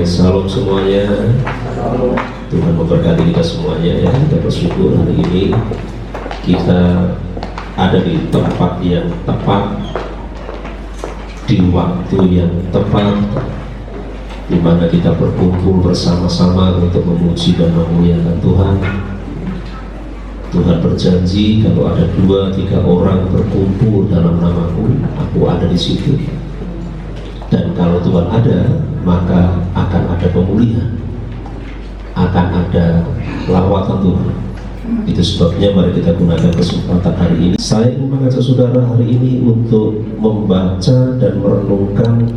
Salam semuanya. Tuhan memberkati kita semuanya ya. Kita bersyukur hari ini kita ada di tempat yang tepat, di waktu yang tepat, di mana kita berkumpul bersama-sama untuk memuji dan memuliakan Tuhan. Tuhan berjanji kalau ada 2-3 orang berkumpul dalam namaku, aku ada di situ. Dan kalau Tuhan ada, maka akan ada pemulihan, akan ada lawatan Tuhan. Itu sebabnya mari kita gunakan kesempatan hari ini. Saya ingin mengajak saudara hari ini untuk membaca dan merenungkan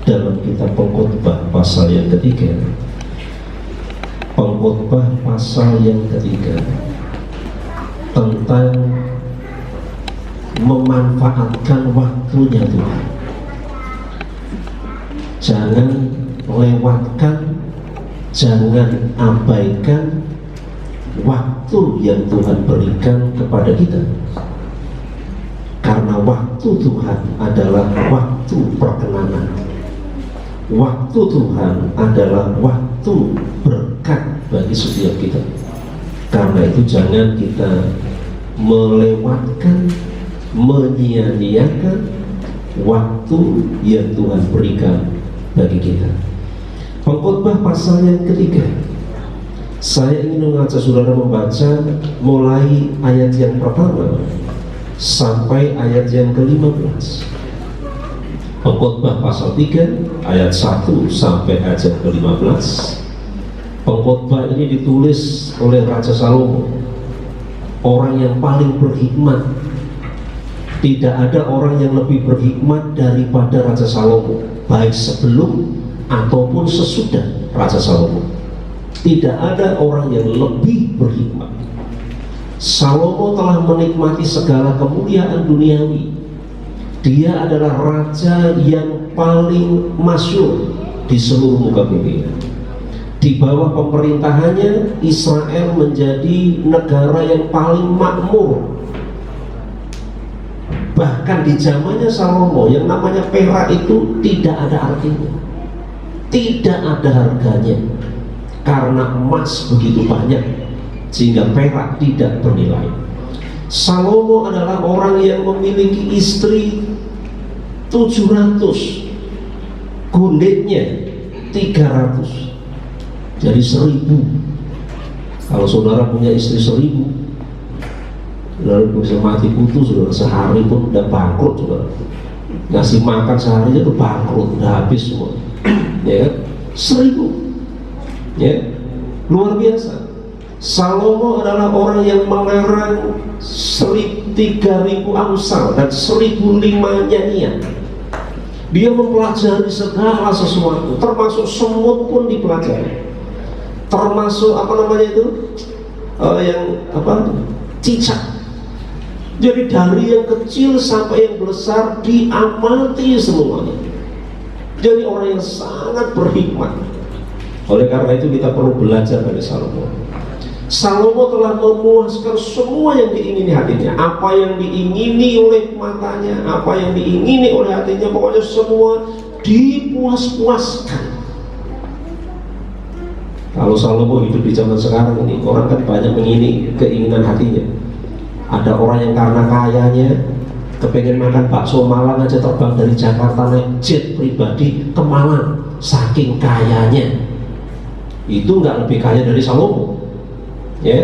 dalam kitab Pengkhotbah pasal yang ketiga. Pengkhotbah pasal yang ketiga tentang memanfaatkan waktunya Tuhan. Jangan lewatkan, jangan abaikan waktu yang Tuhan berikan kepada kita, karena waktu Tuhan adalah waktu perkenanan. Waktu Tuhan adalah waktu berkat bagi setiap kita. Karena itu jangan kita melewatkan, menyia-nyiakan waktu yang Tuhan berikan bagi kita. Pengkhotbah pasal yang ketiga. Saya ingin mengajak saudara membaca mulai ayat yang pertama sampai ayat yang ke-15. Pengkhotbah pasal 3 ayat 1 sampai ayat yang ke-15. Pengkhotbah ini ditulis oleh Raja Salomo, orang yang paling berhikmat. Tidak ada orang yang lebih berhikmat daripada Raja Salomo, baik sebelum ataupun sesudah Raja Salomo. Tidak ada orang yang lebih berhikmat. Salomo telah menikmati segala kemuliaan duniawi. Dia adalah raja yang paling masyhur di seluruh muka bumi. Di bawah pemerintahannya, Israel menjadi negara yang paling makmur. Bahkan di zamannya Salomo, yang namanya perak itu tidak ada artinya, tidak ada harganya, karena emas begitu banyak sehingga perak tidak bernilai. Salomo adalah orang yang memiliki istri 700, gundiknya 300, jadi 1000. Kalau saudara punya istri 1000, lalu bisa mati kutu, saudara sehari pun udah bangkrut. Saudara ngasih makan sehari itu bangkrut, udah habis semua. Ya kan? 1000, ya, luar biasa. Salomo adalah orang yang mengarang 3.000 amsal dan 1.005 nyanyian. Dia mempelajari segala sesuatu, termasuk semut pun dipelajari, termasuk cicak. Jadi dari yang kecil sampai yang besar diamati semuanya. Jadi orang yang sangat berhikmat. Oleh karena itu kita perlu belajar dari Salomo. Salomo telah memuaskan semua yang diingini hatinya. Apa yang diingini oleh matanya, apa yang diingini oleh hatinya, pokoknya semua dipuas-puaskan. Kalau Salomo hidup di zaman sekarang ini, orang kan banyak mengingini keinginan hatinya. Ada orang yang karena kayanya kepengen makan bakso Malang aja terbang dari Jakarta naik jet pribadi ke Malang, saking kayanya. Itu nggak lebih kaya dari Salomo. Ya,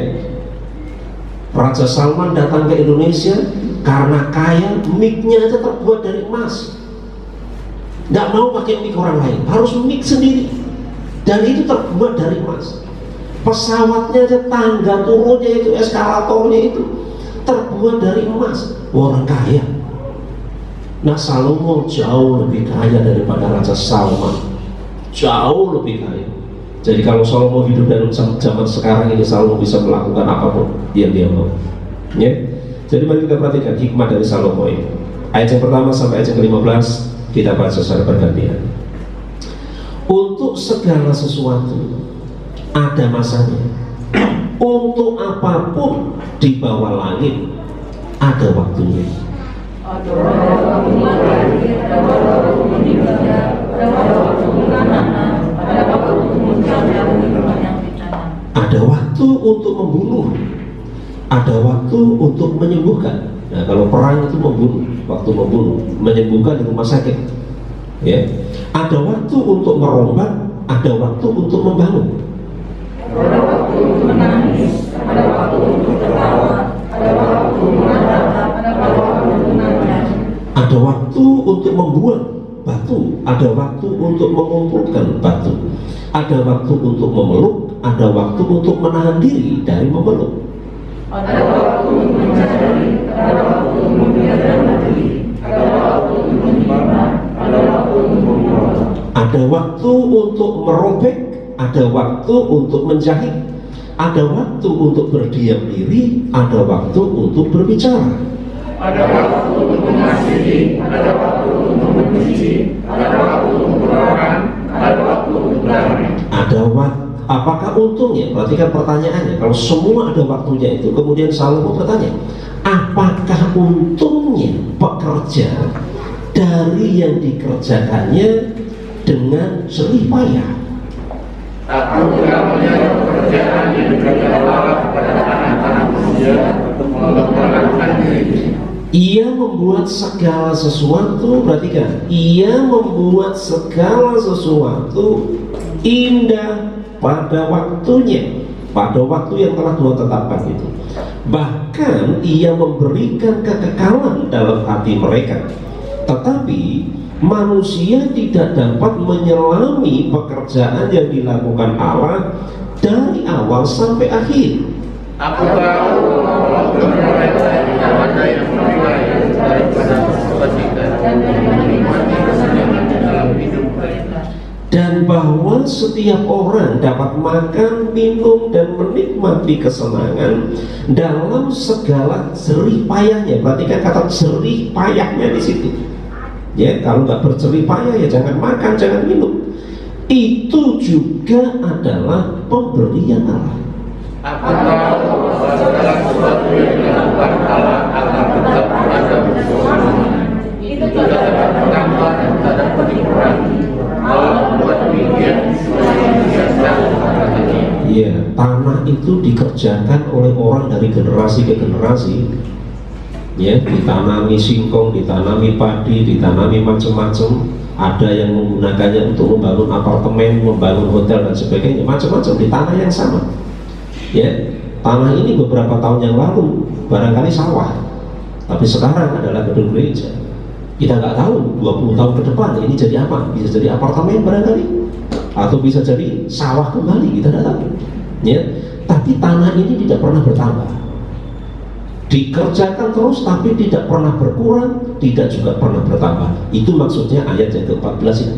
Raja Salman datang ke Indonesia karena kaya, mic-nya aja terbuat dari emas. Nggak mau pakai mic orang lain, harus mic sendiri, dan itu terbuat dari emas. Pesawatnya aja, tangga turunnya itu, eskalatornya itu terbuat dari emas. Orang kaya. Nah, Salomo jauh lebih kaya daripada Raja Salman, jauh lebih kaya. Jadi kalau Salomo hidup dalam zaman sekarang ini, Salomo bisa melakukan apapun yang dia mau. Ya? Jadi mari kita perhatikan hikmah dari Salomo ini. Ayat yang pertama sampai ayat yang ke-15 kita baca secara bergantian. Untuk segala sesuatu ada masanya. Untuk apapun di bawah langit ada waktunya. Ada waktu ada waktu untuk menyembuhkan. Nah, kalau perang itu membunuh, waktu membunuh, menyembuhkan di rumah sakit. Ya, ada waktu untuk merombak, ada waktu untuk membangun. Ada waktu untuk menangis, ada waktu untuk tertawa, ada waktu untuk menatap, ada waktu untuk menangis. Ada waktu untuk membuang batu, ada waktu untuk mengumpulkan batu. Ada waktu untuk memeluk, ada waktu untuk menahan diri dari memeluk. Ada waktu untuk mencari, ada waktu untuk membiarkan diri, ada waktu untuk menerima, ada waktu untuk membuang. Ada waktu untuk merobek, ada waktu untuk menjahit, ada waktu untuk berdiam diri, ada waktu untuk berbicara. Ada waktu untuk mengasihi, ada waktu untuk membenci, ada waktu untuk berperang, ada waktu untuk damai. Ada waktu. Apakah untungnya? Perhatikan pertanyaannya. Kalau semua ada waktunya itu, kemudian Salomo bertanya, apakah untungnya pekerja dari yang dikerjakannya dengan jerih payah? Aku mengambil pekerjaan yang dikerjakan Allah kepada anak-anak manusia untuk mengembangkan diri. Ia membuat segala sesuatu, perhatikan, ia membuat segala sesuatu indah pada waktunya, pada waktu yang telah Tuhan tetapkan itu. Bahkan ia memberikan kekekalan dalam hati mereka. Tetapi manusia tidak dapat menyelami pekerjaan yang dilakukan Allah dari awal sampai akhir. Aku tahu waktu mereka tidak ada yang lebih baik daripada ketika dan menikmati kesenangan dalam hidup mereka. Dan bahwa setiap orang dapat makan, minum, dan menikmati kesenangan dalam segala jerih payahnya. Perhatikan kata jerih payahnya di situ. Ya, kalau nggak berjerih payah ya jangan makan, jangan minum. Itu juga adalah pemberian Allah. Aku tahu bahwa segala sesuatu yang dilakukan Allah akan tetap ada bersama. Itu juga dapat bertambah dan tidak dapat dikurangi. Allah membuat demikian sesuai biasa katanya. Iya, tanah itu dikerjakan oleh orang dari generasi ke generasi. Ya, ditanami singkong, ditanami padi, ditanami macam-macam. Ada yang menggunakannya untuk membangun apartemen, membangun hotel dan sebagainya, macam-macam di tanah yang sama. Ya, tanah ini beberapa tahun yang lalu barangkali sawah, tapi sekarang adalah gedung gereja. Kita nggak tahu 20 tahun ke depan ini jadi apa, bisa jadi apartemen barangkali, atau bisa jadi sawah kembali, kita tidak tahu. Ya, tapi tanah ini tidak pernah bertambah, dikerjakan terus tapi tidak pernah berkurang, tidak juga pernah bertambah. Itu maksudnya ayat yang ke-14 ini.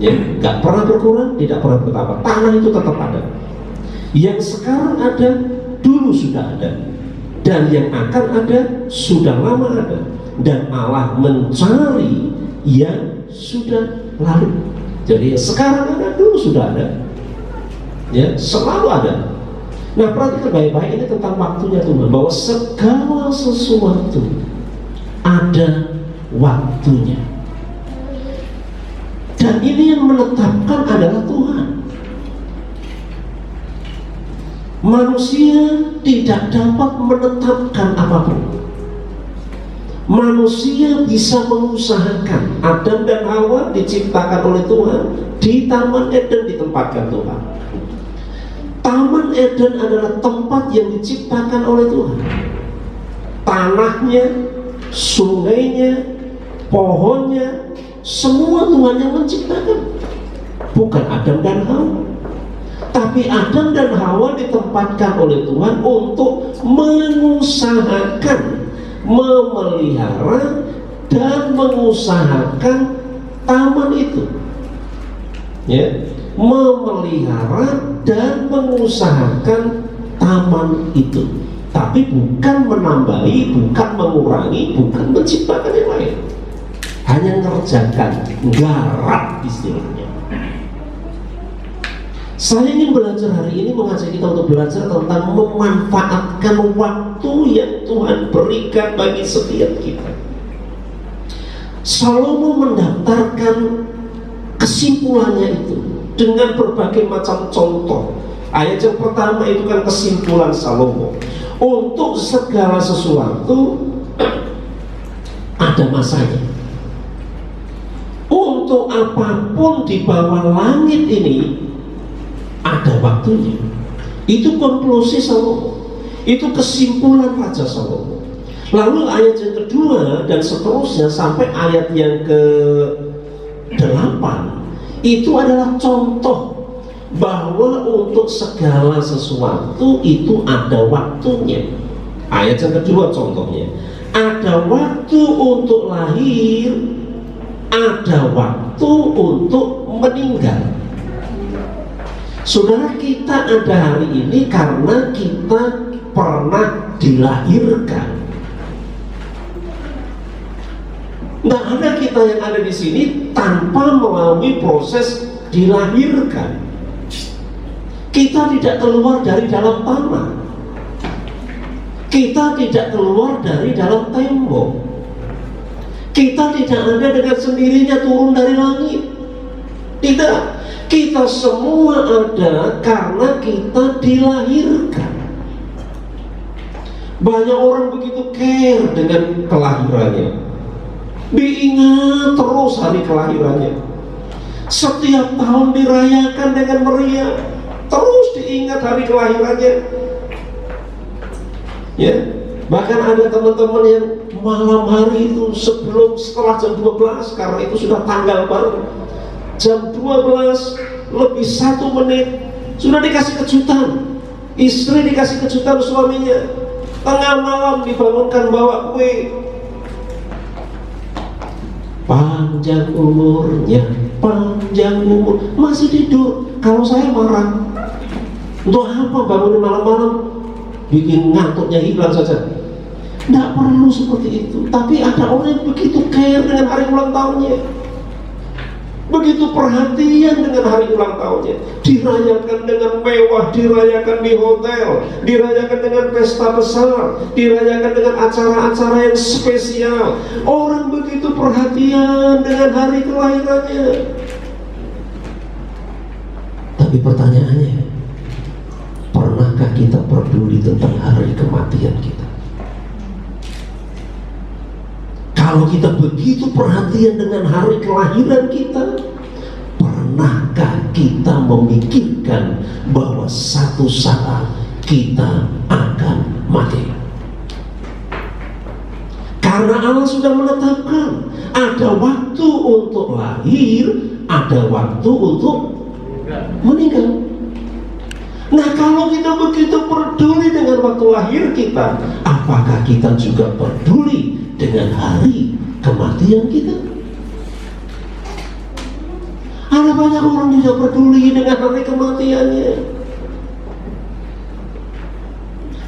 Ya, nggak pernah berkurang, tidak pernah bertambah. Tanah itu tetap ada. Yang sekarang ada, dulu sudah ada, dan yang akan ada, sudah lama ada. Dan Allah mencari yang sudah lalu. Jadi yang sekarang ada, dulu sudah ada. Ya, selalu ada. Nah, perhatikan baik-baik, ini tentang waktunya Tuhan, bahwa segala sesuatu ada waktunya. Dan ini yang menetapkan adalah Tuhan. Manusia tidak dapat menetapkan apapun. Manusia bisa mengusahakan. Adam dan Hawa diciptakan oleh Tuhan di Taman Eden, ditempatkan Tuhan. Taman Eden adalah tempat yang diciptakan oleh Tuhan. Tanahnya, sungainya, pohonnya, semua Tuhan yang menciptakan, bukan Adam dan Hawa. Tapi Adam dan Hawa ditempatkan oleh Tuhan untuk mengusahakan, memelihara, dan mengusahakan taman itu. Ya, memelihara dan mengusahakan taman itu. Tapi bukan menambahi, bukan mengurangi, bukan menciptakan yang lain. Hanya mengerjakan, garap istilahnya. Saya ingin belajar hari ini, mengajak kita untuk belajar tentang memanfaatkan waktu yang Tuhan berikan bagi setiap kita. Salomo mendaftarkan kesimpulannya itu dengan berbagai macam contoh. Ayat yang pertama itu kan kesimpulan Salomo. Untuk segala sesuatu ada masanya. Untuk apapun di bawah langit ini ada waktunya. Itu konklusi Salomo. Itu kesimpulan Raja Salomo. Lalu ayat yang kedua dan seterusnya sampai ayat yang ke-8 itu adalah contoh bahwa untuk segala sesuatu itu ada waktunya. Ayat yang kedua contohnya, ada waktu untuk lahir, ada waktu untuk meninggal. Saudara, kita ada hari ini karena kita pernah dilahirkan. Nggak ada kita yang ada di sini tanpa melalui proses dilahirkan. Kita tidak keluar dari dalam tanah. Kita tidak keluar dari dalam tembok. Kita tidak ada dengan sendirinya turun dari langit. Tidak. Kita semua ada karena kita dilahirkan. Banyak orang begitu care dengan kelahirannya. Diingat terus hari kelahirannya. Setiap tahun dirayakan dengan meriah. Terus diingat hari kelahirannya. Ya, bahkan ada teman-teman yang malam hari itu setelah jam 12, karena itu sudah tanggal baru, jam 12 lebih 1 menit sudah dikasih kejutan. Istri dikasih kejutan suaminya. Tengah malam dibangunkan bawa kue. Panjang umurnya, panjang umur. Masih tidur. Kalau saya marah, untuk apa bangunin malam-malam, bikin ngantuknya hilang saja. Tidak perlu seperti itu. Tapi ada orang yang begitu care dengan hari ulang tahunnya, begitu perhatian dengan hari ulang tahunnya. Dirayakan dengan mewah, dirayakan di hotel, dirayakan dengan pesta besar, dirayakan dengan acara-acara yang spesial. Orang begitu perhatian dengan hari kelahirannya. Tapi pertanyaannya, pernahkah kita peduli tentang hari kematian kita? Kalau kita begitu perhatian dengan hari kelahiran kita, pernahkah kita memikirkan bahwa satu saat kita akan mati? Karena Allah sudah menetapkan ada waktu untuk lahir, ada waktu untuk meninggal. Nah, kalau kita begitu peduli dengan waktu lahir kita, apakah kita juga peduli dengan hari kematian kita? Ada banyak orang juga peduli dengan hari kematiannya.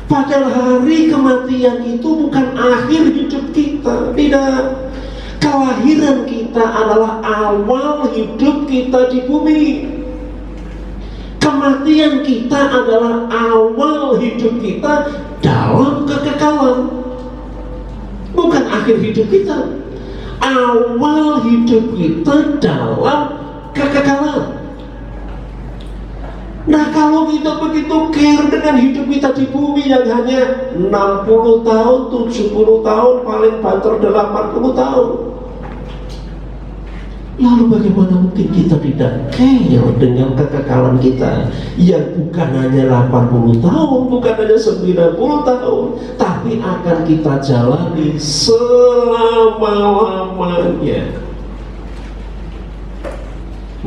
Padahal hari kematian itu bukan akhir hidup kita. Tidak. Kelahiran kita adalah awal hidup kita di bumi. Kematian kita adalah awal hidup kita dalam kekekalan. Bukan akhir hidup kita. Awal hidup kita dalam kekekalan. Nah, kalau kita begitu care dengan hidup kita di bumi yang hanya 60 tahun, 70 tahun, paling banter 80 tahun, lalu bagaimana mungkin kita tidak care dengan kekekalan kita yang bukan hanya 80 tahun, bukan hanya 90 tahun, tapi akan kita jalani selama-lamanya.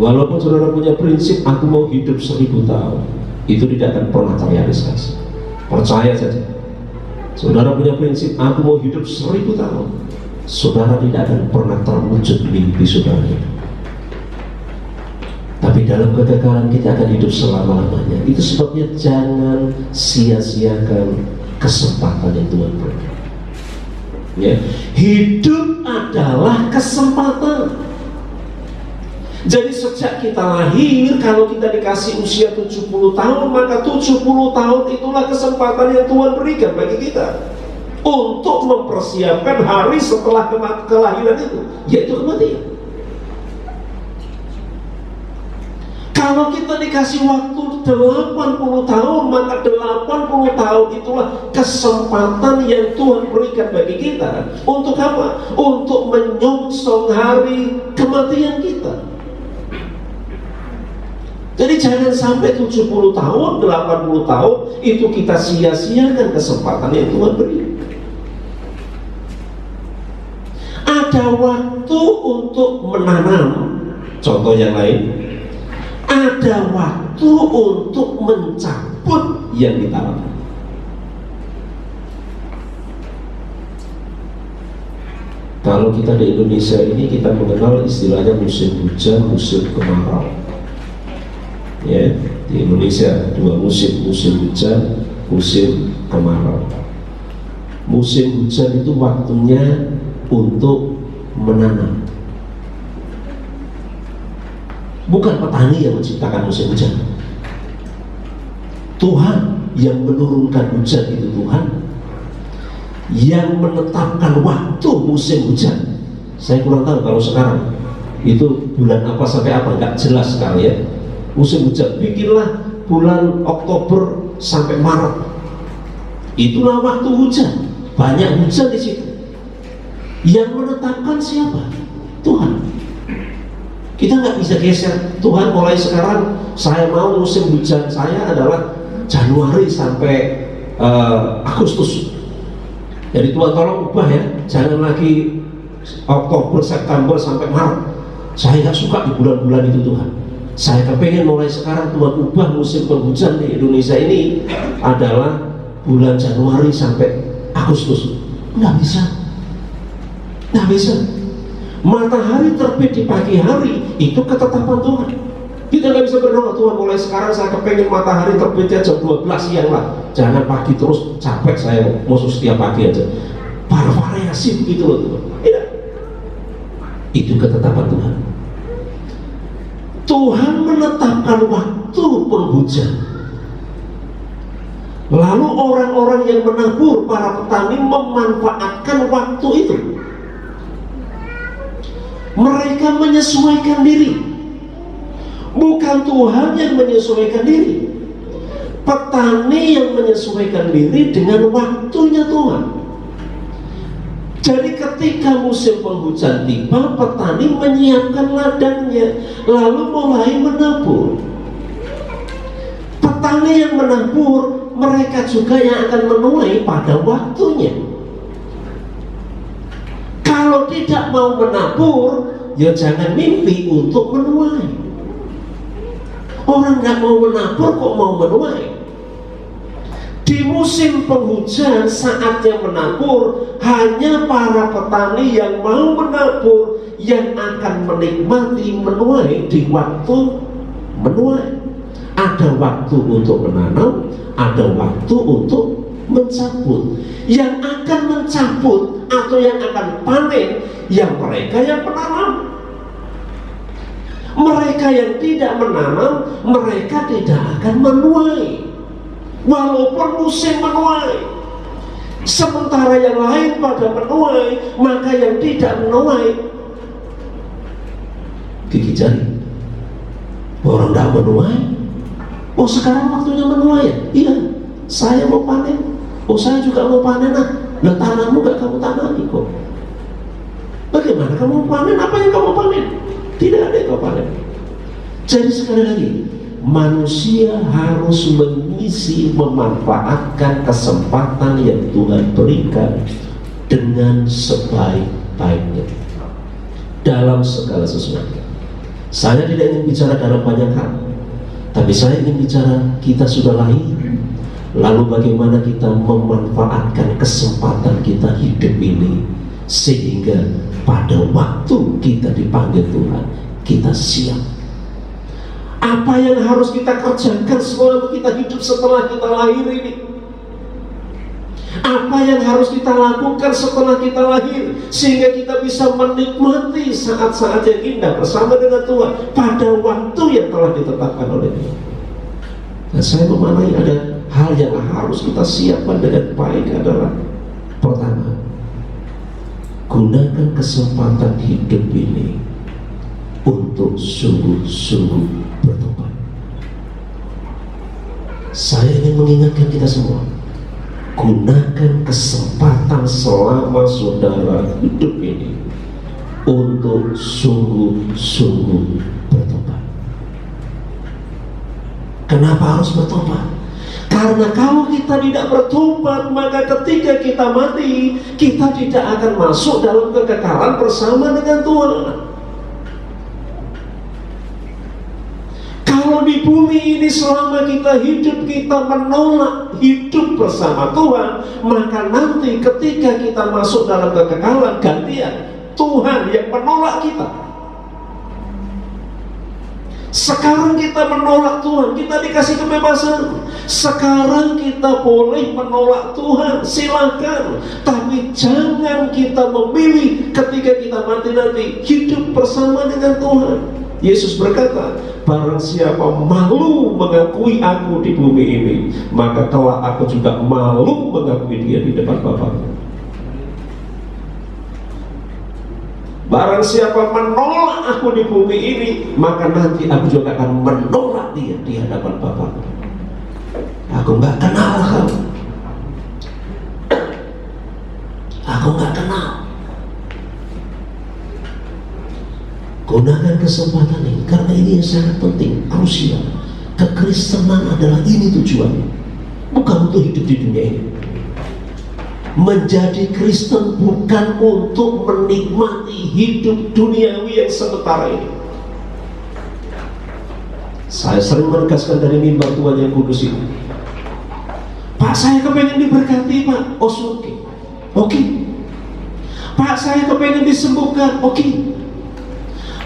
Walaupun saudara punya prinsip, aku mau hidup 1000 tahun, itu tidak akan pernah terrealisasi. Percaya saja. Saudara punya prinsip, aku mau hidup 1000 tahun, saudara tidak akan pernah terwujud mimpi saudara itu. Tapi dalam kekekalan kita akan hidup selama-lamanya. Itu sebabnya jangan sia-siakan kesempatan yang Tuhan beri. Ya. Hidup adalah kesempatan. Jadi sejak kita lahir, kalau kita dikasih usia 70 tahun, maka 70 tahun itulah kesempatan yang Tuhan berikan bagi kita untuk mempersiapkan hari setelah kelahiran itu, yaitu kematian. Kalau kita dikasih waktu 80 tahun, maka 80 tahun itulah kesempatan yang Tuhan berikan bagi kita. Untuk apa? Untuk menyongsong hari kematian kita. Jadi jangan sampai 70 tahun, 80 tahun itu kita sia-siakan kesempatan yang Tuhan beri. Ada waktu untuk menanam, contoh yang lain. Ada waktu untuk mencabut yang ditanam. Kalau kita di Indonesia ini, kita mengenal istilahnya musim hujan, musim kemarau. Ya, di Indonesia dua musim, musim hujan, musim kemarau. Musim hujan itu waktunya untuk menanam. Bukan petani yang menciptakan musim hujan. Tuhan yang menurunkan hujan itu Tuhan. Yang menetapkan waktu musim hujan. Saya kurang tahu kalau sekarang itu bulan apa sampai apa, nggak jelas sekarang ya. Musim hujan, bikinlah bulan Oktober sampai Maret. Itulah waktu hujan. Banyak hujan di situ. Yang menetapkan siapa? Tuhan. Kita nggak bisa geser. Tuhan mulai sekarang saya mau musim hujan saya adalah Januari sampai Agustus. Jadi Tuhan tolong ubah ya, jangan lagi Oktober, September sampai Maret. Saya nggak suka di bulan-bulan itu Tuhan. Saya kepengen mulai sekarang Tuhan ubah musim penghujan di Indonesia ini adalah bulan Januari sampai Agustus. Nggak bisa. Nggak bisa. Matahari terbit di pagi hari itu ketetapan Tuhan. Kita nggak bisa berdoa, Tuhan mulai sekarang saya kepengen matahari terbitnya jam 12 siang lah. Jangan pagi terus, capek saya musuh setiap pagi aja. Bervariasi begitu loh Tuhan. Tidak. Itu ketetapan Tuhan. Tuhan menetapkan waktu penghujan. Lalu orang-orang yang menabur, para petani memanfaatkan waktu itu. Mereka menyesuaikan diri. Bukan Tuhan yang menyesuaikan diri. Petani yang menyesuaikan diri dengan waktunya Tuhan. Jadi ketika musim penghujan tiba, petani menyiapkan ladangnya, lalu mulai menabur. Petani yang menabur, mereka juga yang akan menuai pada waktunya. Kalau tidak mau menabur, ya jangan mimpi untuk menuai. Orang nggak mau menabur kok mau menuai. Di musim penghujan saatnya menabur, hanya para petani yang mau menabur yang akan menikmati menuai di waktu menuai. Ada waktu untuk menanam, ada waktu untuk mencabut. Yang akan mencabut atau yang akan panen yang mereka yang menanam. Mereka yang tidak menanam, mereka tidak akan menuai walaupun musim menuai. Sementara yang lain pada menuai, maka yang tidak menuai gigit jari. Orang tidak menuai, oh sekarang waktunya menuai ya? Iya, saya mau panen. Oh saya juga mau panen lah. Nah tanammu gak kamu tanami kok. Bagaimana kamu panen? Apa yang kamu panen? Tidak ada yang kamu panen. Jadi sekali lagi, manusia harus mengisi, memanfaatkan kesempatan yang Tuhan berikan dengan sebaik-baiknya dalam segala sesuatu. Saya tidak ingin bicara dalam banyak hal, tapi saya ingin bicara kita sudah lahir. Lalu bagaimana kita memanfaatkan kesempatan kita hidup ini sehingga pada waktu kita dipanggil Tuhan, kita siap. Apa yang harus kita kerjakan selama kita hidup setelah kita lahir ini? Apa yang harus kita lakukan setelah kita lahir sehingga kita bisa menikmati saat-saat yang indah bersama dengan Tuhan pada waktu yang telah ditetapkan oleh Tuhan. Dan saya memaknai ada hal yang harus kita siapkan dengan baik adalah pertama, gunakan kesempatan hidup ini untuk sungguh-sungguh bertobat. Saya ingin mengingatkan kita semua, gunakan kesempatan selama saudara hidup ini untuk sungguh-sungguh bertobat. Kenapa harus bertobat? Karena kalau kita tidak bertobat, maka ketika kita mati, kita tidak akan masuk dalam kekekalan bersama dengan Tuhan. Kalau di bumi ini selama kita hidup, kita menolak hidup bersama Tuhan, maka nanti ketika kita masuk dalam kekekalan, gantian Tuhan yang menolak kita. Sekarang kita menolak Tuhan, kita dikasih kebebasan. Sekarang kita boleh menolak Tuhan, silakan. Tapi jangan kita memilih ketika kita mati nanti hidup bersama dengan Tuhan. Yesus berkata, barang siapa malu mengakui aku di bumi ini, maka kelak aku juga malu mengakui dia di depan Bapa. Barang siapa menolak aku di bumi ini, maka nanti aku juga akan menolak dia di hadapan Bapa. Aku nggak kenal kamu. Aku nggak kenal. Gunakan kesempatan ini, karena ini yang sangat penting. Krusial. Kekristenan adalah ini tujuannya, bukan untuk hidup di dunia ini. Menjadi Kristen bukan untuk menikmati hidup duniawi yang sementara ini. Saya sering menegaskan dari mimbar Tuhan yang kudus ini, Pak, saya kepengen diberkati, Pak. Oh, oke. Pak, saya kepengen disembuhkan. Oke.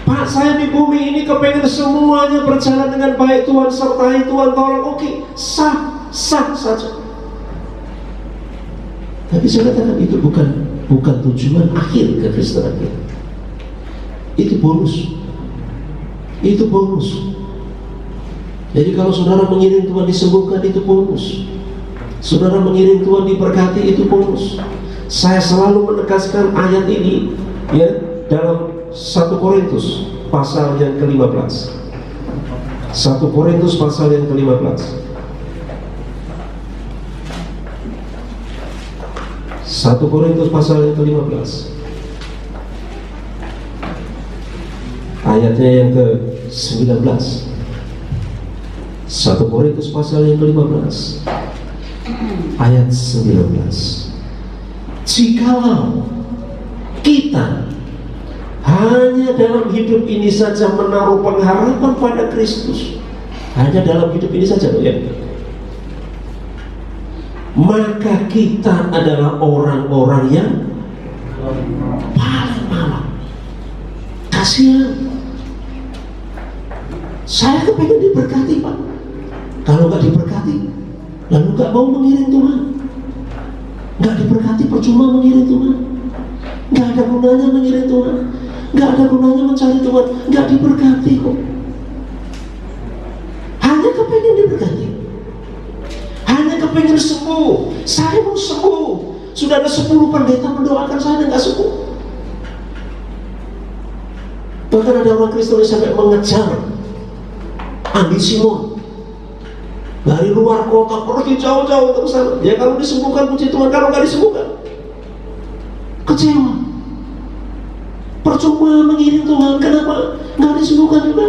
Pak, saya di bumi ini kepengen semuanya berjalan dengan baik. Tuhan sertai, Tuhan tolong. Oke. Sah saja. Tapi saya katakan itu bukan tujuan akhir kekristenan kita. Itu bonus. Jadi kalau saudara mengiring Tuhan disembuhkan, itu bonus. Saudara mengiring Tuhan diberkati, itu bonus. Saya selalu menegaskan ayat ini ya dalam 1 Korintus pasal yang ke-15. 1 Korintus pasal yang ke-15. 1 Korintus pasal yang ke-15, ayatnya yang ke-19. 1 Korintus pasal yang ke-15 ayat 19. Jikalau kita hanya dalam hidup ini saja menaruh pengharapan pada Kristus, hanya dalam hidup ini saja, ya, maka kita adalah orang-orang yang paling malang. Kasihan. Saya kepengen diberkati, Pak. Kalau nggak diberkati, lalu nggak mau mengiring Tuhan. Nggak diberkati, percuma mengiring Tuhan. Nggak ada gunanya mengiring Tuhan. Nggak ada gunanya mencari Tuhan. Nggak diberkati kok. Hanya kepengen diberkati. Hanya kepengen sembuh. Saya mau sembuh. Sudah ada 10 pendeta mendoakan saya dan gak sembuh. Bahkan ada orang Kristen yang sampai mengejar Andi Simon dari luar kota, pergi jauh-jauh ke sana. Ya kalau disembuhkan puji Tuhan, kalau gak disembuhkan kecewa. Percuma mengiring Tuhan, kenapa gak disembuhkan juga?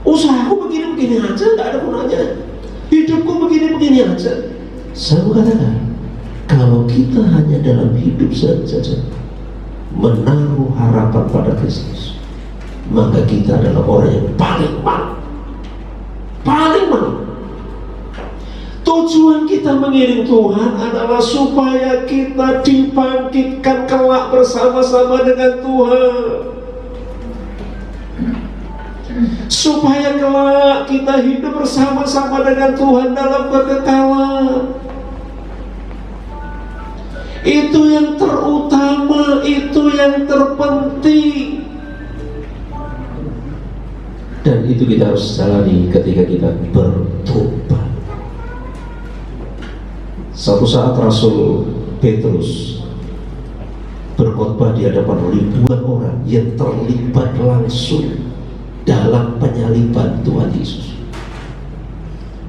Usahaku begini-begini aja, gak ada gunanya. Hidupku begini-begini aja. Saya katakan, kalau kita hanya dalam hidup saja menaruh harapan pada Kristus, maka kita adalah orang yang paling malang. Tujuan kita mengiring Tuhan adalah supaya kita dibangkitkan kelak bersama-sama dengan Tuhan, supaya kelak kita hidup bersama-sama dengan Tuhan dalam kekekalan. Itu yang terutama, itu yang terpenting. Dan itu kita harus jalani ketika kita bertobat. Suatu saat Rasul Petrus berkhotbah di hadapan ribuan orang yang terlibat langsung dalam penyaliban Tuhan Yesus.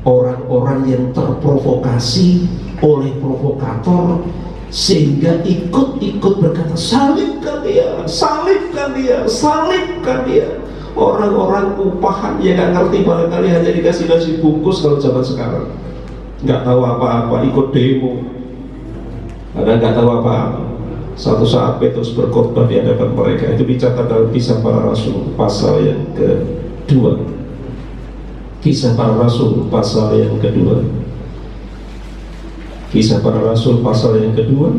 orang-orang yang terprovokasi oleh provokator sehingga ikut-ikut berkata, salibkan dia, salibkan dia, salibkan dia. Orang-orang upahan yang gak ngerti barangkali hanya dikasih nasi bungkus kalau zaman sekarang, nggak tahu apa-apa, ikut demo, karena nggak tahu apa-apa. Suatu saat Petrus berkhotbah di hadapan mereka, itu dicatat dalam Kisah Para Rasul pasal yang kedua. Kisah Para Rasul pasal yang kedua. Kisah Para Rasul pasal yang kedua,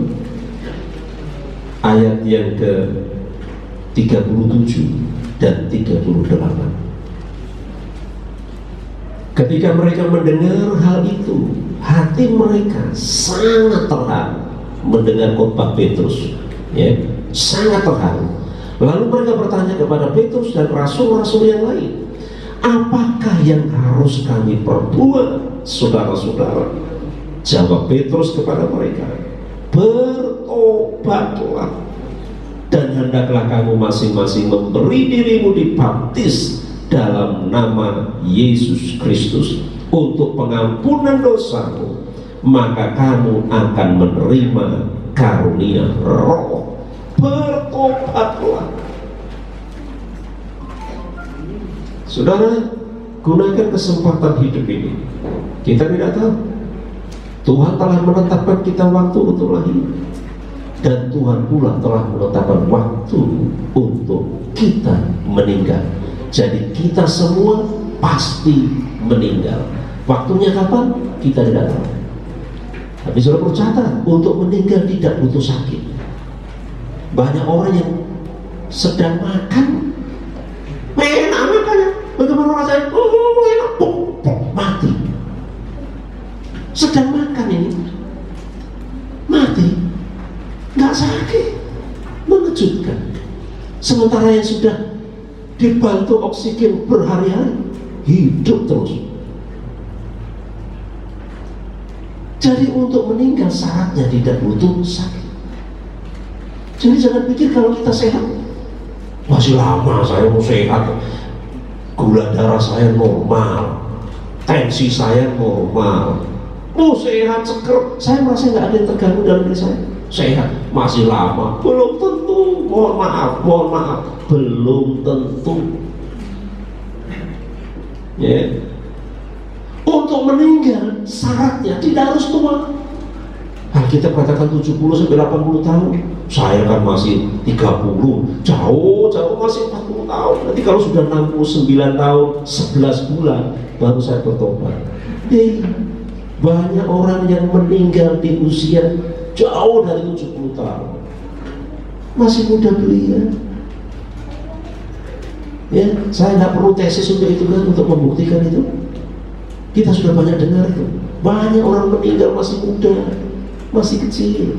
ayat yang ke-37 dan 38. Ketika mereka mendengar hal itu, hati mereka sangat terharu mendengar khotbah Petrus, ya, sangat terharu. Lalu mereka bertanya kepada Petrus dan rasul-rasul yang lain, apakah yang harus kami perbuat, saudara-saudara? Jawab Petrus kepada mereka, bertobatlah dan hendaklah kamu masing-masing memberi dirimu dibaptis dalam nama Yesus Kristus untuk pengampunan dosamu, maka kamu akan menerima karunia Roh. Bertobatlah. Saudara, gunakan kesempatan hidup ini. Kita tidak tahu, Tuhan telah menetapkan kita waktu untuk lahir, dan Tuhan pula telah menetapkan waktu untuk kita meninggal. Jadi kita semua pasti meninggal. Waktunya kapan? Kita tidak tahu. Tapi sudah bercatat, untuk meninggal tidak butuh sakit. Banyak orang yang sedang makan, enak makannya, bagaimana rasanya? Enak, mati. Sedang makan ini, mati. Nggak sakit, mengejutkan. Sementara yang sudah dibantu oksigen berhari-hari, hidup terus. Jadi untuk meninggal syaratnya tidak butuh sakit. Jadi jangan pikir kalau kita sehat, masih lama saya mau sehat, gula darah saya normal, tensi saya normal, sehat, seger, saya merasa nggak ada yang terganggu dalam diri saya. Sehat, masih lama, belum tentu. Mohon maaf, belum tentu. Ya. Untuk meninggal syaratnya tidak harus tua. Kita katakan 70 sampai 80 tahun. Saya kan masih 30, jauh masih 40 tahun. Nanti kalau sudah 69 tahun, 11 bulan baru saya bertobat. Banyak orang yang meninggal di usia jauh dari 70 tahun, masih muda belia. Ya, saya nggak perlu tesis untuk itu kan, untuk membuktikan itu. Kita sudah banyak dengar itu. Banyak orang meninggal masih muda, masih kecil.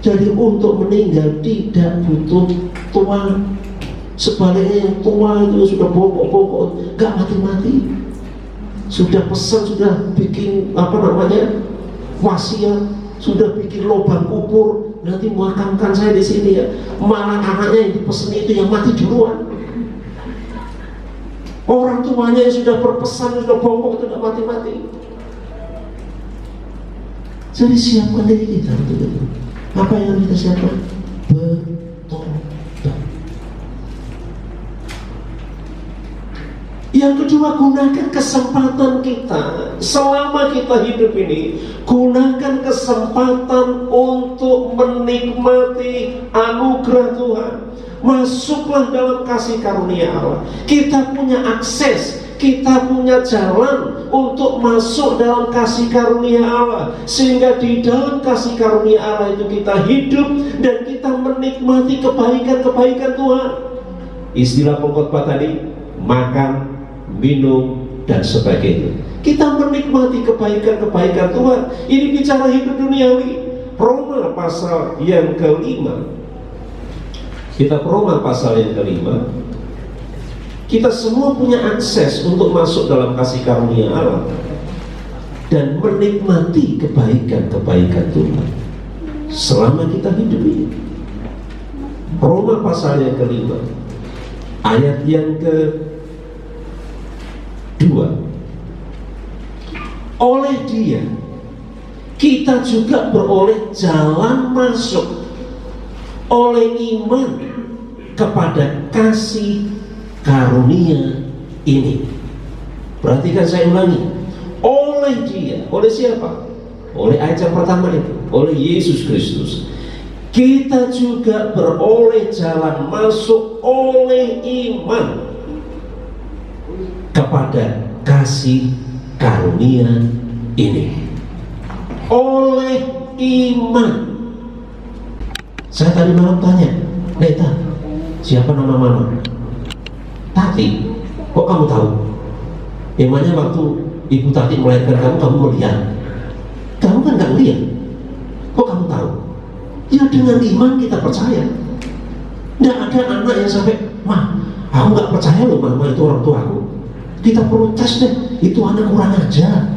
Jadi untuk meninggal tidak butuh tua. Sebaliknya yang tua itu sudah bongkok-bongkok, nggak mati-mati. Sudah pesan, sudah bikin wasiat, sudah bikin lubang kubur, nanti makamkan saya di sini ya. Malah anaknya yang dipesan itu yang mati duluan. Orang tuanya yang sudah berpesan, sudah bongkok itu tidak mati-mati. Jadi siapkan diri kita untuk itu. Apa yang kita siapkan? Bertobat. Yang kedua, gunakan kesempatan kita selama kita hidup ini. Gunakan kesempatan untuk menikmati anugerah Tuhan. Masuklah dalam kasih karunia Allah. Kita punya akses, kita punya jalan untuk masuk dalam kasih karunia Allah, sehingga di dalam kasih karunia Allah itu kita hidup dan kita menikmati kebaikan-kebaikan Tuhan. Istilah pengkhotbah tadi, makan, minum, dan sebagainya. Kita menikmati kebaikan-kebaikan Tuhan. Ini bicara hidup duniawi. Roma pasal yang ke-5. Kita Roma pasal yang ke-5. Kita semua punya akses untuk masuk dalam kasih karunia Allah dan menikmati kebaikan-kebaikan Tuhan selama kita hidup ini. Roma pasal yang ke-5 ayat yang ke-2. Oleh Dia kita juga beroleh jalan masuk oleh iman kepada kasih karunia ini. Perhatikan, saya ulangi, oleh Dia, oleh siapa? Oleh ayat yang pertama itu, oleh Yesus Kristus. Kita juga beroleh jalan masuk oleh iman kepada kasih karunia ini. Oleh iman. Saya tadi malam tanya, Neta, siapa nama mama? Tati. Kok kamu tahu? Emangnya waktu Ibu Tati melahirkan kamu melihat? Kamu kan gak lihat. Kok kamu tahu? Ya dengan iman kita percaya. Nggak ada anak yang sampai, "Mah, aku gak percaya loh mama itu orang tua aku." Kita perlu tes deh, itu anak kurang ajar.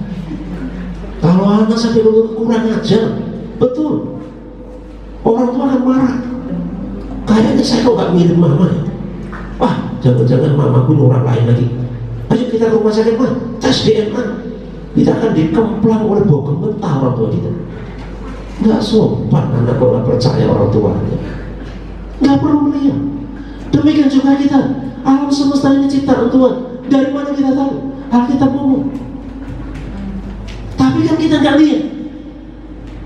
Kalau anak sampai kurang ajar, betul, orang tua akan marah. Kayaknya saya kok gak mirip mama ya. Wah, jangan-jangan mamaku orang lain lagi. Ayo kita ke rumah sakit, mah, tes DNA. Kita akan dikemplang oleh bau mentah orang tua kita. Nggak sopan anak kok nggak percaya orang tuanya. Nggak perlu melihat. Demikian juga kita, alam semesta ini ciptaan Tuhan. Dari mana kita tahu? Alkitab ngomong. Tapi kan kita nggak lihat.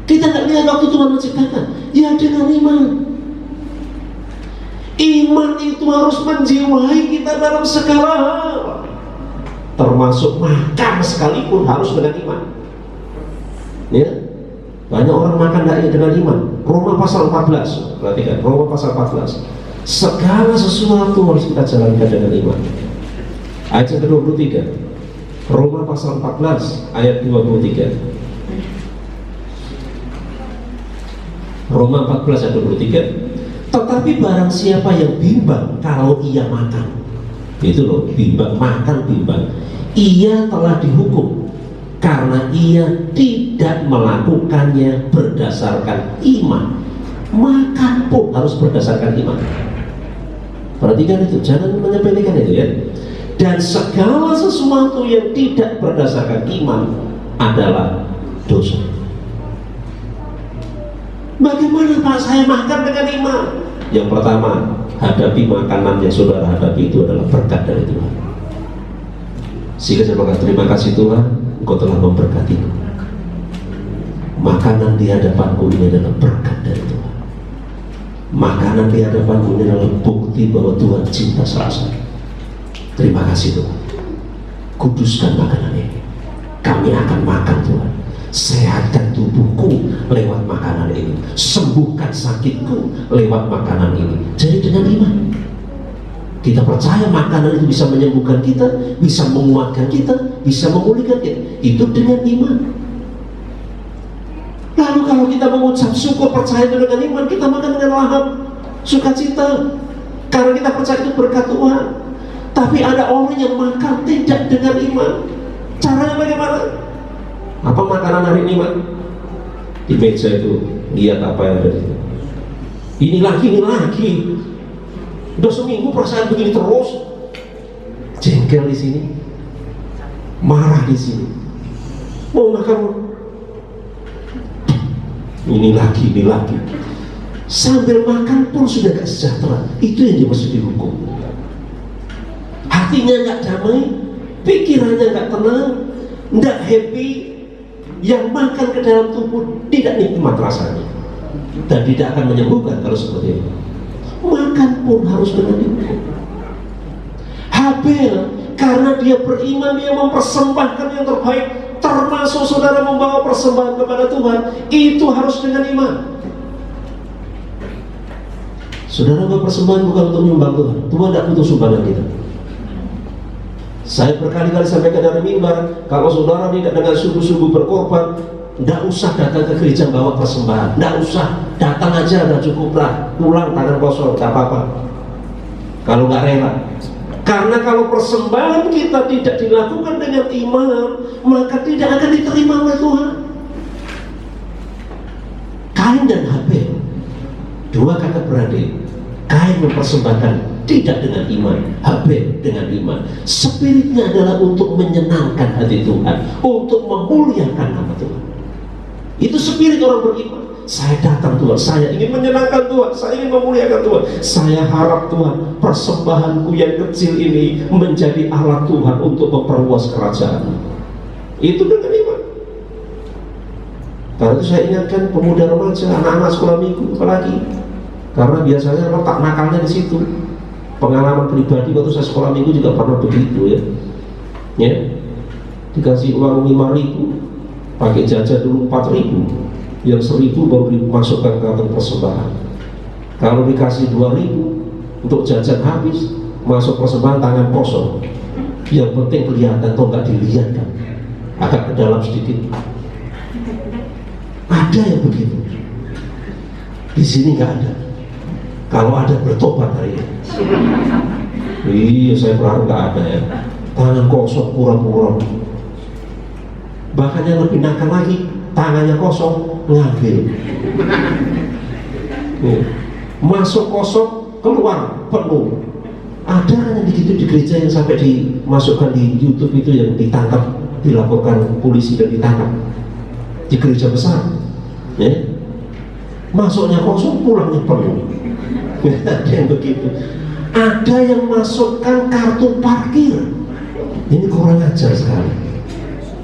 Kita nggak lihat waktu Tuhan menciptakan. Ya dengan iman. Iman itu harus menjiwai kita dalam segala hal, termasuk makan sekalipun harus dengan iman. Ya, banyak orang makan tidak dengan iman. Roma pasal 14, perhatikan, Roma pasal 14. Segala sesuatu harus kita jalankan dengan iman. Ayat yang ke-23, Roma pasal 14 ayat 23. Roma 14 ayat 23. Tetapi barang siapa yang bimbang kalau ia makan, itu loh, bimbang, makan bimbang, ia telah dihukum karena ia tidak melakukannya berdasarkan iman. Makan pun harus berdasarkan iman. Perhatikan itu, jangan menyepelekan itu ya. Dan segala sesuatu yang tidak berdasarkan iman adalah dosa. Bagaimana Pak saya makan dengan iman? Yang pertama, hadapi makanan yang saudara hadapi itu adalah berkat dari Tuhan. Sehingga saya berkata, terima kasih Tuhan, Engkau telah memberkatiku. Makanan di hadapanku ini adalah berkat dari Tuhan. Makanan di hadapanku ini adalah bukti bahwa Tuhan cinta serasa. Terima kasih Tuhan. Kuduskan makanan ini. Kami akan makan Tuhan. Sehatkan tubuhku lewat makanan ini. Sembuhkan sakitku lewat makanan ini. Jadi dengan iman kita percaya makanan itu bisa menyembuhkan kita, bisa menguatkan kita, bisa memulihkan kita. Itu dengan iman. Lalu kalau kita mengucap syukur, percaya itu dengan iman, kita makan dengan lahap sukacita karena kita percaya itu berkat Tuhan. Tapi ada orang yang makan tidak dengan iman. Caranya bagaimana? Apa makanan hari ini, Mak? Di meja itu lihat apa yang ada di situ. Ini lagi. Udah seminggu perasaan begini terus. Jengkel di sini, marah di sini. Mau makan, ini lagi. Sambil makan pun sudah gak sejahtera. Itu yang dia mesti dihukum. Hatinya gak damai, pikirannya gak tenang, gak happy. Yang makan ke dalam tubuh tidak nikmat rasanya dan tidak akan menyembuhkan kalau seperti itu. Makan pun harus dengan dihukum. Habel, karena dia beriman, dia mempersembahkan yang terbaik, termasuk saudara membawa persembahan kepada Tuhan, itu harus dengan iman. Saudara membawa persembahan bukan untuk menyumbang Tuhan. Tuhan tidak butuh sumbangan kita. Saya berkali-kali sampaikan dari mimbar, kalau saudara tidak dengan sungguh-sungguh berkorban, tidak usah datang ke gereja bawa persembahan, tidak usah, datang aja, sudah cukup lah, pulang tangan kosong, tidak apa-apa. Kalau nggak rela, karena kalau persembahan kita tidak dilakukan dengan iman, maka tidak akan diterima oleh Tuhan. Kain dan Habel, dua kakak beradik. Kain mempersembahkan tidak dengan iman, Habel kabeh dengan iman. Spiritnya adalah untuk menyenangkan hati Tuhan, untuk memuliakan nama Tuhan. Itu spirit orang beriman. Saya datang Tuhan, saya ingin menyenangkan Tuhan, saya ingin memuliakan Tuhan. Saya harap Tuhan, persembahanku yang kecil ini menjadi alat Tuhan untuk memperluas kerajaan. Itu dengan iman. Karena itu saya ingatkan pemuda remaja, anak-anak sekolah minggu apalagi, karena biasanya letak nakalnya di situ. Pengalaman pribadi waktu saya sekolah minggu juga pernah begitu ya. Dikasih uang 5.000, pakai jajan dulu 4.000, yang 1.000 baru dimasukkan ke kantong persembahan. Kalau dikasih 2.000 untuk jajan habis, masuk persembahan tangan kosong. Yang penting kelihatan atau nggak dilihat kan, agak ke dalam sedikit. Ada yang begitu. Di sini nggak ada. Kalau ada bertobat hari ini. Iya, saya berharap nggak ada ya. Tangan kosong pura-pura. Bahkan yang lebih nakal lagi, tangannya kosong ngambil. Masuk kosong, keluar penuh. Ada yang begitu di gereja yang sampai dimasukkan di YouTube itu, yang ditangkap, dilaporkan polisi dan ditangkap di gereja besar. Ya. Masuknya kosong, pulangnya penuh. Ada yang begitu. Ada yang masukkan kartu parkir. Ini kurang ajar sekali.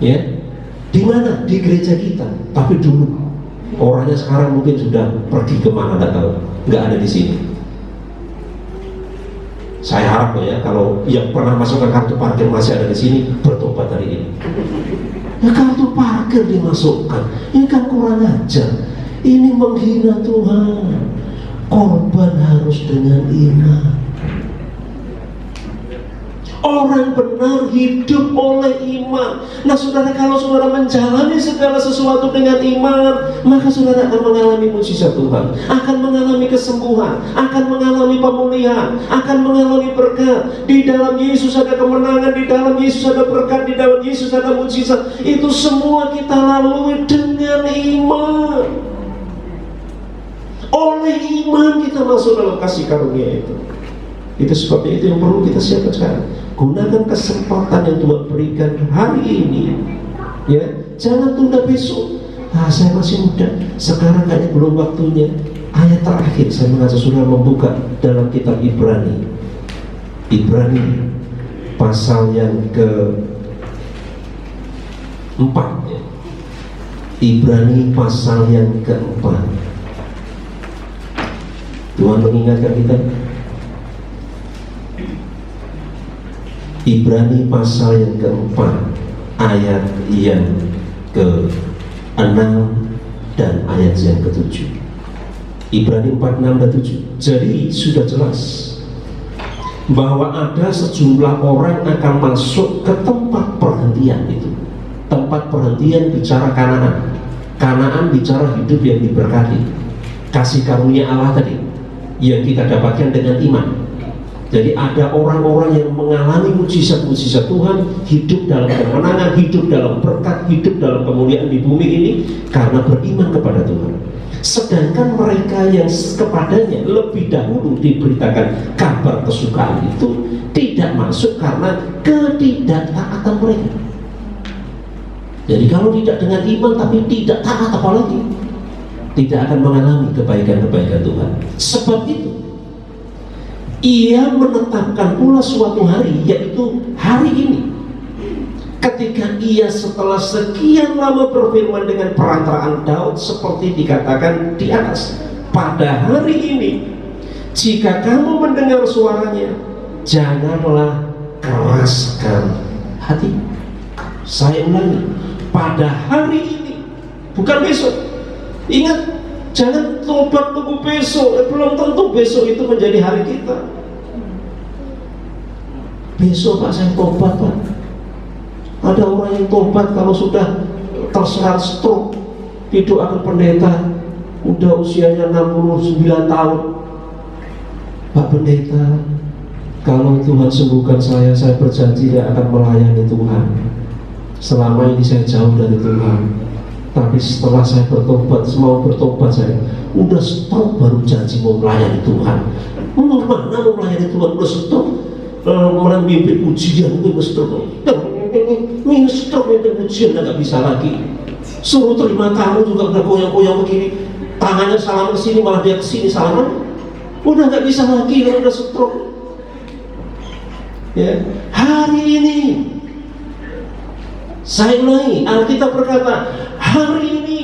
Ya, di mana? Di gereja kita. Tapi dulu orangnya sekarang mungkin sudah pergi kemana nggak tahu. Nggak ada di sini. Saya harap ya, kalau yang pernah masukkan kartu parkir masih ada di sini, bertobat hari ini. Ya, kartu parkir dimasukkan, ini kan kurang ajar. Ini menghina Tuhan. Korban harus dengan iman. Orang benar hidup oleh iman. Nah saudara, kalau saudara menjalani segala sesuatu dengan iman, maka saudara akan mengalami mujizat Tuhan, akan mengalami kesembuhan, akan mengalami pemulihan, akan mengalami berkat. Di dalam Yesus ada kemenangan, di dalam Yesus ada berkat, di dalam Yesus ada mujizat. Itu semua kita lalui dengan iman. Oleh iman kita masuk dalam kasih karunia itu. Itu sebabnya itu yang perlu kita siapkan sekarang. Gunakan kesempatan yang Tuhan berikan hari ini. Ya, jangan tunda besok. Saya masih muda, sekarang kayaknya belum waktunya. Ayat terakhir saya mengajak saudara membuka dalam kitab Ibrani. Ibrani pasal yang ke-4 ya. Ibrani pasal yang ke-4. Tuhan mengingatkan kita. Ibrani pasal yang ke-4 ayat yang ke-6 dan ayat yang ke-7. Ibrani 4, 6 dan 7. Jadi sudah jelas bahwa ada sejumlah orang akan masuk ke tempat perhentian itu. Tempat perhentian bicara Kanaan. Kanaan bicara hidup yang diberkati, kasih karunia Allah tadi yang kita dapatkan dengan iman. Jadi ada orang-orang yang mengalami mujizat-mujizat Tuhan, hidup dalam kemenangan, hidup dalam berkat, hidup dalam kemuliaan di bumi ini karena beriman kepada Tuhan. Sedangkan mereka yang kepadanya lebih dahulu diberitakan kabar kesukaan itu tidak masuk karena ketidaktaatan mereka. Jadi kalau tidak dengan iman tapi tidak taat, apalagi tidak akan mengalami kebaikan-kebaikan Tuhan. Sebab itu Ia menetapkan pula suatu hari, yaitu hari ini, ketika Ia setelah sekian lama berfirman dengan perantaraan Daud seperti dikatakan di atas, pada hari ini jika kamu mendengar suaranya, janganlah keraskan hati. Saya ulangi, pada hari ini, bukan besok. Ingat, jangan tobat tunggu besok. Belum tentu besok itu menjadi hari kita. Besok Pak saya tobat Pak. Ada orang yang tobat kalau sudah terserang stroke, didoakan pendeta, udah usianya 69 tahun. Pak pendeta, kalau Tuhan sembuhkan saya berjanji tidak akan melayani Tuhan. Selama ini saya jauh dari Tuhan. Tapi setelah saya bertobat, mau bertobat saya, udah stroke baru janji mau melayani Tuhan. Mana mau melayani Tuhan, udah stroke. memimpin ujian itu mimpin ujian nggak bisa lagi. Suruh terima tamu juga udah goyang-goyang begini, tangannya salam ke sini malah dia ke sini salaman, udah nggak bisa lagi kalau udah stroke. Ya, hari ini saya ulangi, Alkitab berkata hari ini,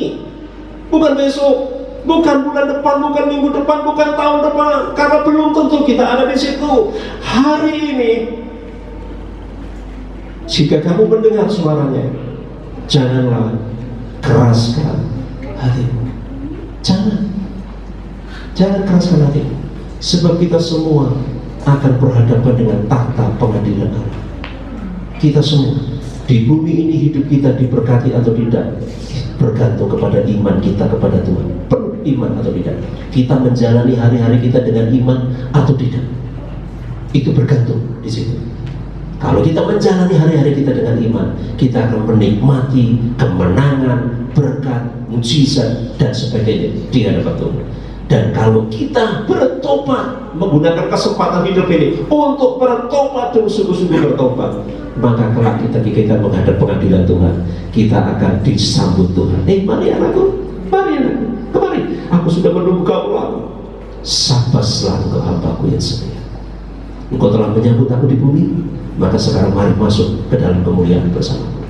bukan besok, bukan bulan depan, bukan minggu depan, bukan tahun depan, karena belum tentu kita ada di situ. Hari ini, jika kamu mendengar suaranya, janganlah keraskan hatimu. Jangan keraskan hatimu, sebab kita semua akan berhadapan dengan tahta pengadilan Allah. Kita semua di bumi ini, hidup kita diberkati atau tidak bergantung kepada iman kita kepada Tuhan. Penuh iman atau tidak, kita menjalani hari-hari kita dengan iman atau tidak, itu bergantung di situ. Kalau kita menjalani hari-hari kita dengan iman, kita akan menikmati kemenangan, berkat, mujizat dan sebagainya di hadapan Tuhan. Dan kalau kita bertobat, menggunakan kesempatan hidup ini untuk bertobat dan sungguh-sungguh bertobat, maka kelak kita menghadap pengadilan Tuhan, kita akan disambut Tuhan. Mari anakku, mari anakku, kemari. Aku sudah menunggu kamu. Sabaslah engkau hambaku yang setia. Engkau telah menyambut aku di bumi, maka sekarang mari masuk ke dalam kemuliaan bersamaku.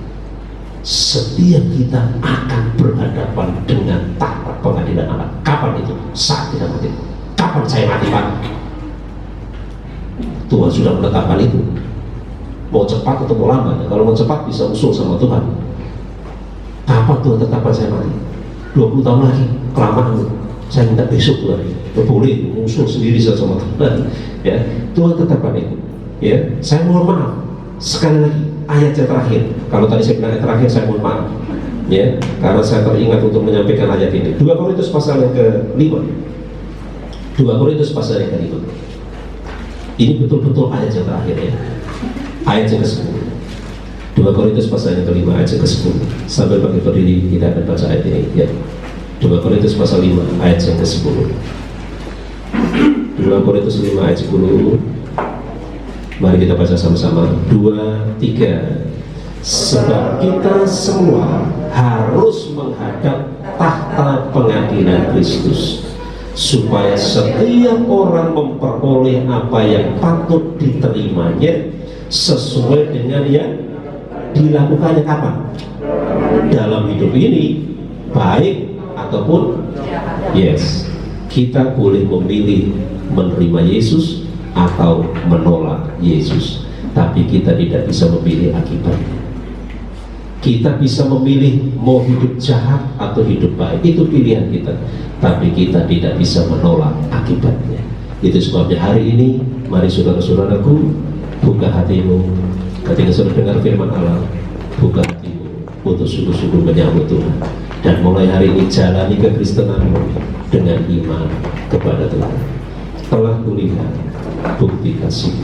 Setiap kita akan berhadapan dengan tahta pengadilan Allah. Kapan itu? Saat kita mati. Kapan saya mati, Pak? Tuhan sudah menetapkan itu. Mau cepat atau mau lambat? Kalau mau cepat bisa usul sama Tuhan. Kapan Tuhan tetapkan saya mati? 20 tahun lagi, kelamaan. Saya minta besok Tuhan. Boleh usul sendiri sama Tuhan. Ya, Tuhan tetapkan itu. Ya, saya mohon maaf. Sekali lagi, ayat yang terakhir. Kalau tadi saya bilang ayat terakhir, saya mohon maaf. Ya, karena saya teringat untuk menyampaikan ayat ini. 2 Korintus pasal yang ke-5. 2 Korintus pasal yang ke-5. Ini betul-betul ayat yang terakhir ya. Ayat yang ke-10. 2 Korintus pasal yang ke-5 ayat yang ke-10. Sambil bagi berdiri kita akan baca ayat ini ya. 2 Korintus pasal 5 ayat yang ke-10. 2 Korintus 5 ayat 10. Mari kita baca sama-sama. 2, 3. Sebab kita semua harus menghadap tahta pengadilan Kristus, supaya setiap orang memperoleh apa yang patut diterimanya sesuai dengan yang dilakukannya kapan? Dalam hidup ini, baik ataupun yes. Kita boleh memilih menerima Yesus atau menolak Yesus, tapi kita tidak bisa memilih akibatnya. Kita bisa memilih mau hidup jahat atau hidup baik, itu pilihan kita, tapi kita tidak bisa menolak akibatnya. Itu sebabnya hari ini, mari saudara-saudaraku, buka hatimu ketika sudah dengar firman Allah, buka hatimu untuk sungguh-sungguh menyambut Tuhan, dan mulai hari ini jalani kekristenanmu dengan iman kepada Tuhan. Telah kulihat bukti kasih